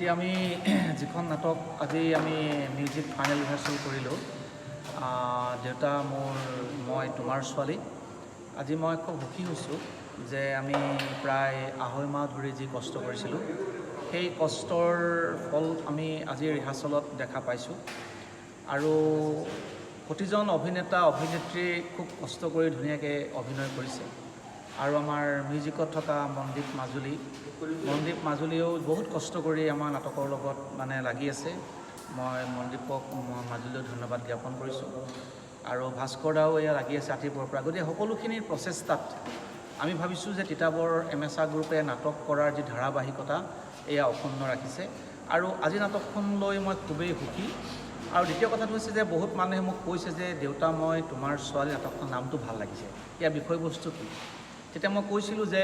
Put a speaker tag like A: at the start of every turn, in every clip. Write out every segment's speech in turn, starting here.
A: আজি আমি যিখন নাটক আজি আমি মিউজিক ফাইনেল ৰিহাৰ্চেল কৰিলোঁ দেউতা মই তোমাৰ ছোৱালী। আজি মই খুব সুখী হৈছোঁ যে আমি প্ৰায় আঢ়ৈ মাহ ধৰি যি কষ্ট কৰিছিলোঁ সেই কষ্টৰ ফল আমি আজি ৰিহাৰ্চেলত দেখা পাইছোঁ। আৰু প্ৰতিজন অভিনেতা অভিনেত্ৰী খুব কষ্ট কৰি ধুনীয়াকৈ অভিনয় কৰিছে। আৰু আমাৰ মিউজিকত থকা মনদীপ মাজুলীয়েও বহুত কষ্ট কৰি আমাৰ নাটকৰ লগত লাগি আছে। মই মনদীপক মাজুলীও ধন্যবাদ জ্ঞাপন কৰিছোঁ। আৰু ভাস্কৰ দাও এয়া লাগি আছে ৰাতিপুৱাৰ পৰা। গতিকে সকলোখিনিৰ প্ৰচেষ্টাত আমি ভাবিছোঁ যে তিতাবৰ এমেচা গ্ৰুপে নাটক কৰাৰ যি ধাৰাবাহিকতা এয়া অক্ষুণ্ণ ৰাখিছে। আৰু আজি নাটকখন লৈ মই খুবেই সুখী। আৰু দ্বিতীয় কথাটো হৈছে যে বহুত মানুহে মোক কৈছে যে দেউতা মই তোমাৰ ছোৱালী নাটকখন নামটো ভাল লাগিছে, ইয়াৰ বিষয়বস্তু কি? তেতিয়া মই কৈছিলোঁ যে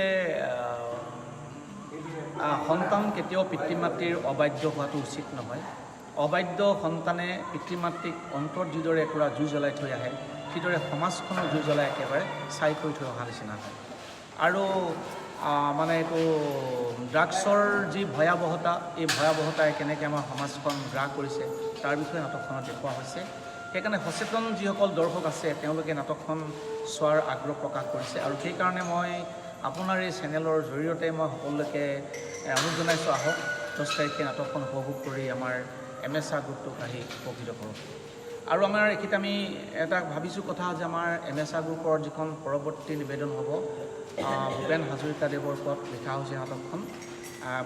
A: সন্তান কেতিয়াও পিতৃ মাতৃৰ অবাধ্য হোৱাটো উচিত নহয়। অবাধ্য সন্তানে পিতৃ মাতৃক অন্তৰত যিদৰে একুৰা জুই জ্বলাই থৈ আহে সেইদৰে সমাজখনৰ জুই জ্বলাই একেবাৰে ছাই কৰি থৈ অহা নিচিনা হয়। আৰু এইটো ড্ৰাগছৰ যি ভয়াৱহতা, এই ভয়াৱহতাই কেনেকৈ আমাৰ সমাজখন গ্ৰাস কৰিছে তাৰ বিষয়ে নাটকখনত দেখুওৱা হৈছে। সেইকাৰণে সচেতন যিসকল দৰ্শক আছে তেওঁলোকে নাটকখন চোৱাৰ আগ্ৰহ প্ৰকাশ কৰিছে। আৰু সেইকাৰণে মই আপোনাৰ এই চেনেলৰ জৰিয়তে মই সকলোকে অনুৰোধ জনাইছোঁ, আহক 10 তাৰিখে নাটকখন উপভোগ কৰি আমাৰ এমেচা গ্ৰুপটোক আহি উপকৃত কৰক। আৰু আমাৰ এইখিনিত আমি এটা ভাবিছোঁ কথা যে আমাৰ এমেচা গ্ৰুপৰ যিখন পৰৱৰ্তী নিবেদন হ'ব ভূপেন হাজৰিকাদেৱৰ ওপৰত লিখা হৈছে নাটকখন।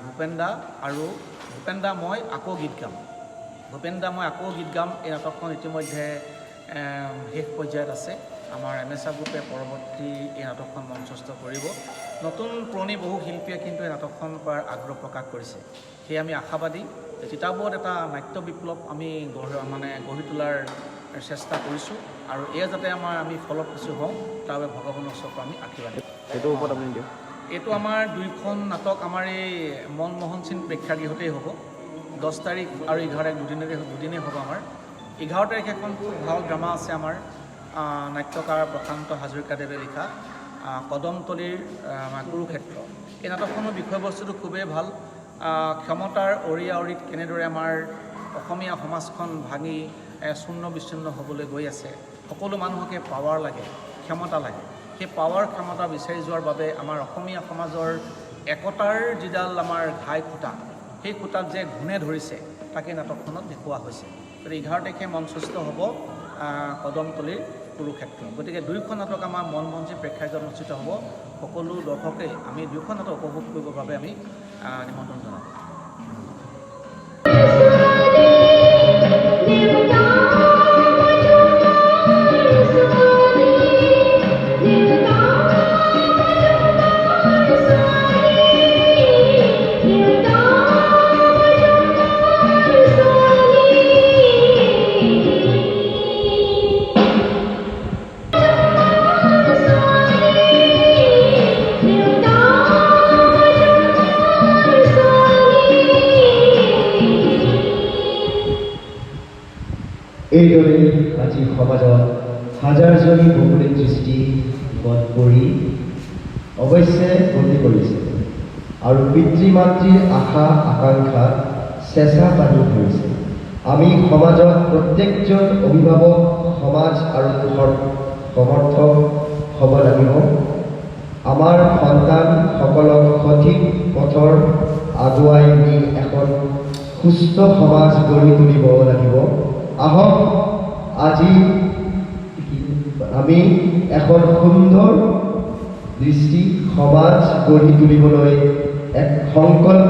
A: ভূপেন দা মই আকৌ গীত গাম। এই নাটকখন ইতিমধ্যে শেষ পৰ্যায়ত আছে। আমাৰ এমেচা গ্ৰুপে পৰৱৰ্তী এই নাটকখন মঞ্চস্থ কৰিব। নতুন পুৰণি বহু শিল্পীয়ে কিন্তু এই নাটকখন কৰাৰ আগ্ৰহ প্ৰকাশ কৰিছে। সেয়ে আমি আশাবাদী তিতাবৰত এটা নাট্য বিপ্লৱ আমি গঢ়ি তোলাৰ চেষ্টা কৰিছোঁ। আৰু এয়া যাতে আমি ফলপ্ৰসূ হওঁ তাৰ বাবে ভগৱানৰ ওচৰত আমি আশীৰ্বাদ দিওঁ।
B: এইটোৰ ওপৰত আপুনি দিয়ক।
A: এইটো আমাৰ 2খন নাটক আমাৰ এই মনমোহন সিং প্ৰেক্ষাগৃহতেই হ'ব। 10 তাৰিখ আৰু 11 তাৰিখ দুদিনেই হ'ব। আমাৰ 11 তাৰিখে এখন খুব ভাল ড্ৰামা আছে আমাৰ নাট্যকাৰ প্ৰশান্ত হাজৰিকাদেৱে লিখা কদমতলীৰ কুৰুক্ষেত্ৰ। এই নাটকখনৰ বিষয়বস্তুটো খুবেই ভাল। ক্ষমতাৰ অৰিত কেনেদৰে আমাৰ অসমীয়া সমাজখন ভাঙি চূৰ্ণ বিচ্ছিন্ন হ'বলৈ গৈ আছে। সকলো মানুহকে পাৱাৰ লাগে, ক্ষমতা লাগে। সেই ক্ষমতা বিচাৰি যোৱাৰ বাবে আমাৰ অসমীয়া সমাজৰ একতাৰ যিডাল আমাৰ ঘাই খুঁটা, সেই খুঁটাত যে ঘূণে ধৰিছে তাকে নাটকখনত দেখুওৱা হৈছে। গতিকে 11 তাৰিখে মঞ্চস্থ হ'ব কদমতলীৰ কুৰুক্ষেত্ৰ। গতিকে 2খন নাটক আমাৰ মনমোহন সিং প্ৰেক্ষাগৃহত অনুষ্ঠিত হ'ব। সকলো দৰ্শকে আমি 2খন নাটক উপভোগ কৰিবৰ বাবে আমি নিমন্ত্ৰণ জনাওঁ।
C: এইদৰে আজি সমাজত হাজাৰজনী বহুৰে দৃষ্টি মন কৰি অৱশ্যে গতি কৰিছে আৰু পিতৃ মাতৃৰ আশা আকাংক্ষা চেঁচা পানী ধৰিছে। আমি সমাজত প্ৰত্যেকজন অভিভাৱক সমাজ আৰু দেশৰ সমৰ্থক হ'ব লাগিব। আমাৰ সন্তানসকলক সঠিক পথৰ আগুৱাই নি এখন সুস্থ সমাজ গঢ়ি তুলিব লাগিব। আহক আজি আমি এখন সুন্দৰ দৃষ্টি সমাজ গঢ়ি তুলিবলৈ এক সংকল্প